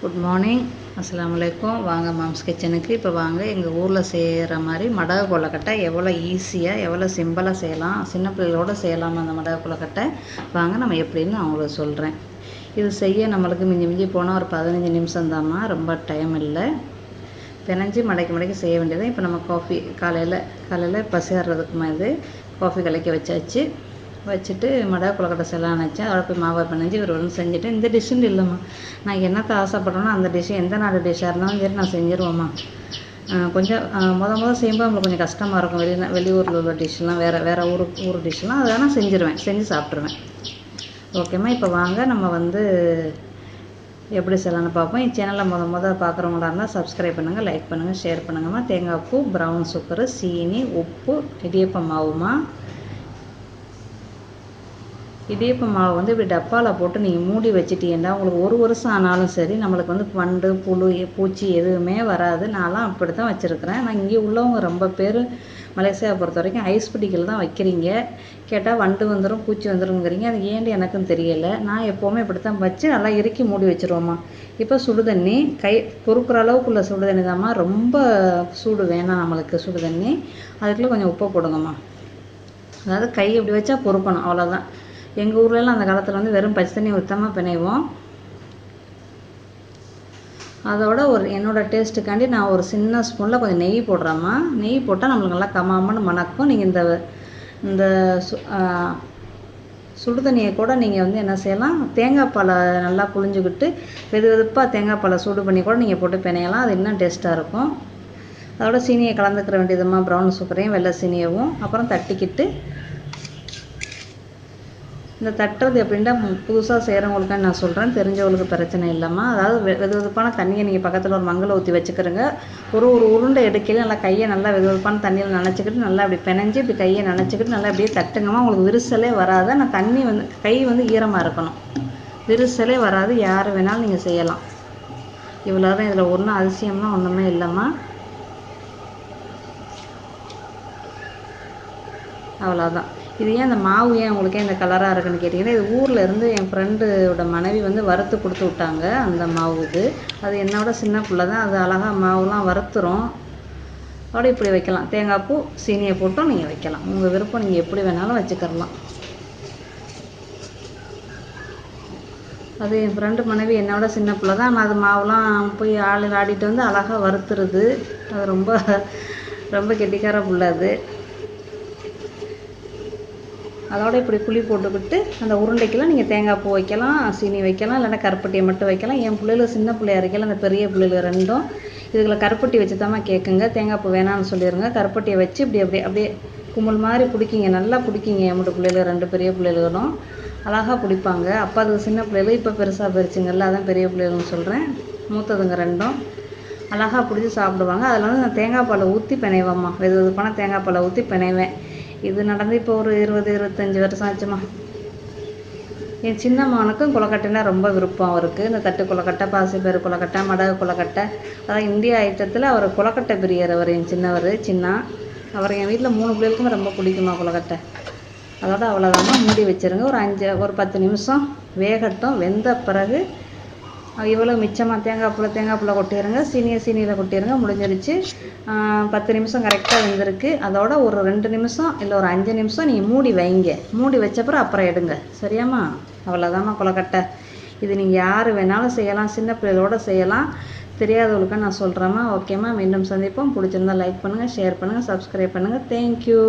Good morning, அஸ்ஸலாமு அலைக்கும். வாங்க மாம்ஸ் கிச்சனுக்கு. இப்போ வாங்க எங்கள் ஊரில் செய்கிற மாதிரி மடகு கொழுக்கட்டை எவ்வளோ ஈஸியாக எவ்வளோ சிம்பிளாக செய்யலாம், சின்ன பிள்ளைகளோடு செய்யலாம். அந்த மடகு கொழுக்கட்டை வாங்க நம்ம எப்படின்னு அவங்களுக்கு சொல்கிறேன். இது செய்ய நம்மளுக்கு மிஞ்சி போனால் ஒரு 15 நிமிஷம் தாம்மா, ரொம்ப டைம் இல்லை. பிணைஞ்சி மடக்கி செய்ய வேண்டியது. இப்போ நம்ம காலையில் பசியாடுறதுக்கு மாதிரி காஃபி கலக்கி வச்சுட்டு மடகு கொழுக்கட்டை செய்யலாம்னு நினச்சேன். அதோட போய் மாவை பிணைஞ்சி ஒரு செஞ்சுட்டு, இந்த டிஷ்ஷுன்னு இல்லைம்மா, நான் என்னத்தை ஆசைப்பட்றேனோ அந்த டிஷ்ஷு எந்த நாடு டிஷ்ஷாக இருந்தாலும் சரி நான் செஞ்சுருவோம்மா. கொஞ்சம் முதல் செய்யும்போது நம்மளுக்கு கொஞ்சம் கஷ்டமாக இருக்கும். வெளியூரில் உள்ள டிஷ்ஷெலாம் வேறு ஊர் டிஷ்ஷெலாம் அதெல்லாம் செஞ்சு சாப்பிட்ருவேன். ஓகேம்மா. இப்போ வாங்க நம்ம எப்படி செய்யலான்னு பார்ப்போம். என் சேனலை முதல் பார்க்குறவங்களா இருந்தால் சப்ஸ்கிரைப் பண்ணுங்கள், லைக் பண்ணுங்கள், ஷேர் பண்ணுங்கம்மா. தேங்காய் பூ, ப்ரௌன் சுகரு, சீனி, உப்பு, இடியப்ப மாவுமா. இடியப்ப மாவு இப்படி டப்பாவில் போட்டு நீங்கள் மூடி வச்சிட்டீங்கன்னா உங்களுக்கு ஒரு வருஷம் ஆனாலும் சரி நம்மளுக்கு வண்டு, புழு, பூச்சி எதுவுமே வராது. நான்லாம் அப்படி தான் வச்சுருக்கிறேன். நான் இங்கே உள்ளவங்க ரொம்ப பேர் மலேசியாவை பொறுத்த வரைக்கும் ஐஸ் பிடிக்கல் தான் வைக்கிறீங்க. கேட்டால் வண்டு வந்துடும், பூச்சி வந்துடுங்கிறீங்க. அது ஏன்ட்டு எனக்கும் தெரியலை. நான் எப்போவுமே இப்படி தான் வச்சு நல்லா இறுக்கி மூடி வச்சுருவோம்மா. இப்போ சுடுதண்ணி பொறுக்கிற அளவுக்குள்ள சுடுதண்ணி தாம்மா, ரொம்ப சூடு வேணாம் நம்மளுக்கு. சுடுதண்ணி அதுக்குள்ளே கொஞ்சம் உப்பு போடுங்கம்மா. அதாவது கை இப்படி வச்சா பொறுக்கணும், அவ்வளோதான். எங்கள் ஊர்லலாம் அந்த காலத்தில் வெறும் பச்சை தண்ணி ஊற்றாமல் பிணைவோம். அதோட என்னோடய டேஸ்ட்டுக்காண்டி நான் ஒரு சின்ன ஸ்பூனில் கொஞ்சம் நெய் போடுறேம்மா. நெய் போட்டால் நம்மளுக்கு நல்லா கமாமன்னு மணக்கும். நீங்கள் இந்த சுடுதண்ணியை கூட நீங்கள் என்ன செய்யலாம், தேங்காய் பாலை நல்லா புழிஞ்சுக்கிட்டு வெதுப்பாக தேங்காய் பாலை சூடு பண்ணி கூட நீங்கள் போட்டு பிணையலாம். அது இன்னும் டேஸ்ட்டாக இருக்கும். அதோட சீனியை கலந்துக்கிற வேண்டியதுமா, ப்ரௌன் சுகரையும் வெள்ளை சீனியவும். அப்புறம் தட்டிக்கிட்டு இந்த தட்டுறது எப்படின்னா புதுசாக செய்கிறவங்களுக்காக நான் சொல்கிறேன், தெரிஞ்சவங்களுக்கு பிரச்சனை இல்லைம்மா. அதாவது வெதுவெதுப்பான தண்ணியை நீங்கள் பக்கத்தில் ஒரு மங்களை ஊற்றி வச்சுக்கிறங்க. ஒரு உருண்டை எடுக்கையில் நல்லா கையை நல்லா வெதுவெதுப்பான தண்ணியில் நனைச்சிக்கிட்டு நல்லா இப்படி பிணைஞ்சி இப்படி கையை நனைச்சிக்கிட்டு நல்லா இப்படியே தட்டுங்கம்மா. உங்களுக்கு விரிசலே வராது. ஆனால் தண்ணி கை ஈரமாக இருக்கணும். விரிசலே வராது. யார் வேணாலும் நீங்கள் செய்யலாம். இவ்வளோ தான். இதில் ஒன்றும் அதிசயம்லாம் ஒன்றுமே இல்லைம்மா. அவ்வளோதான். இது ஏன் அந்த மாவு ஏன் உங்களுக்கு இந்த கலராக இருக்குன்னு கேட்டிங்கன்னா, இது ஊரில் இருந்து என் ஃப்ரெண்டோட மனைவி வறுத்து கொடுத்து விட்டாங்க அந்த மாவு. அது என்னோட சின்ன பிள்ளை தான். அது அழகாக மாவுலாம் வறுத்துரும். அதோட இப்படி வைக்கலாம். தேங்காய் பூ, சீனியை போட்டும் நீங்கள் வைக்கலாம். உங்கள் விருப்பம், நீங்கள் எப்படி வேணாலும் வச்சுக்கிறலாம். அது என் ஃப்ரெண்டு மனைவி என்னோட சின்ன பிள்ளை தான். ஆனால் அது மாவுலாம் போய் ஆடிட்டு அழகாக வறுத்துருது. அது ரொம்ப ரொம்ப கெட்டிக்கார பிள்ளை அது. அதோட இப்படி புளி போட்டுக்கிட்டு அந்த உருண்டைக்கெல்லாம் நீங்கள் தேங்காய் பூ வைக்கலாம், சீனி வைக்கலாம், இல்லைன்னா கருப்பட்டியை மட்டும் வைக்கலாம். என் பிள்ளைகள் சின்ன பிள்ளையா இருக்கையில் அந்த பெரிய பிள்ளைகள் ரெண்டும் இதுகளை கருப்பட்டி வச்சு தாம்மா கேட்குங்க. தேங்காய் பூ வேணான்னு சொல்லிடுங்க. கருப்பட்டியை வச்சு அப்படியே கும்பல் மாதிரி பிடிக்கிங்க. நல்லா பிடிக்கிங்க. என் பிள்ளைகள் ரெண்டு பெரிய பிள்ளைகளும் அழகாக பிடிப்பாங்க. அப்போ அது சின்ன பிள்ளைகள் இப்போ பெருசாக போயிடுச்சுங்கல்ல, அதான் பெரிய பிள்ளைகள்னு சொல்கிறேன். மூத்ததுங்க ரெண்டும் அழகாக பிடிச்சி சாப்பிடுவாங்க. அதில் நான் தேங்காய் பாலை ஊற்றி பிணைவேம்மா. வெதுவெதுப்பான தேங்காய் பாலை ஊற்றி பிணைவேன். இது நடந்து இப்போ ஒரு 20-25 வருஷம் ஆச்சுமா. என் சின்ன மகனுக்கும் கொழுக்கட்டைனா ரொம்ப விருப்பம் அவருக்கு. இந்த தட்டு கொழுக்கட்டை, பாசிப்பயிறு கொழுக்கட்டை, மடகு கொழுக்கட்டை, அதாவது இந்தியா ஐட்டத்தில் அவர் கொழுக்கட்டை பிரியர். அவர் என் சின்ன அவர் என் வீட்டில் 3 பிள்ளைகளுக்குமே ரொம்ப பிடிக்குமா கொழுக்கட்டை. அதோட அவ்வளோதாம்மா. மூடி வச்சுருங்க. ஒரு 10 நிமிஷம் வேகட்டும். வெந்த பிறகு இவ்வளோ மிச்சமாக தேங்காய் பூவில் கொட்டிடுங்க. சீனியில் கொட்டிடுங்க. முடிஞ்சிருச்சு. 10 நிமிஷம் கரெக்டாக வெந்திருக்கு. அதோட ஒரு 2 நிமிஷம் இல்லை ஒரு 5 நிமிஷம் நீங்கள் மூடி வைங்க. மூடி அப்புறம் எடுங்க. சரியாம்மா? அவ்வளோதாம்மா கொழுக்கட்டை. இது நீங்கள் யார் வேணாலும் செய்யலாம். சின்ன பிள்ளைகளோடு செய்யலாம். தெரியாதவங்களுக்கு நான் சொல்கிறேம்மா. ஓகேம்மா. மீண்டும் சந்திப்போம். பிடிச்சிருந்தால் லைக் பண்ணுங்கள், ஷேர் பண்ணுங்கள், சப்ஸ்கிரைப் பண்ணுங்கள். தேங்க்யூ.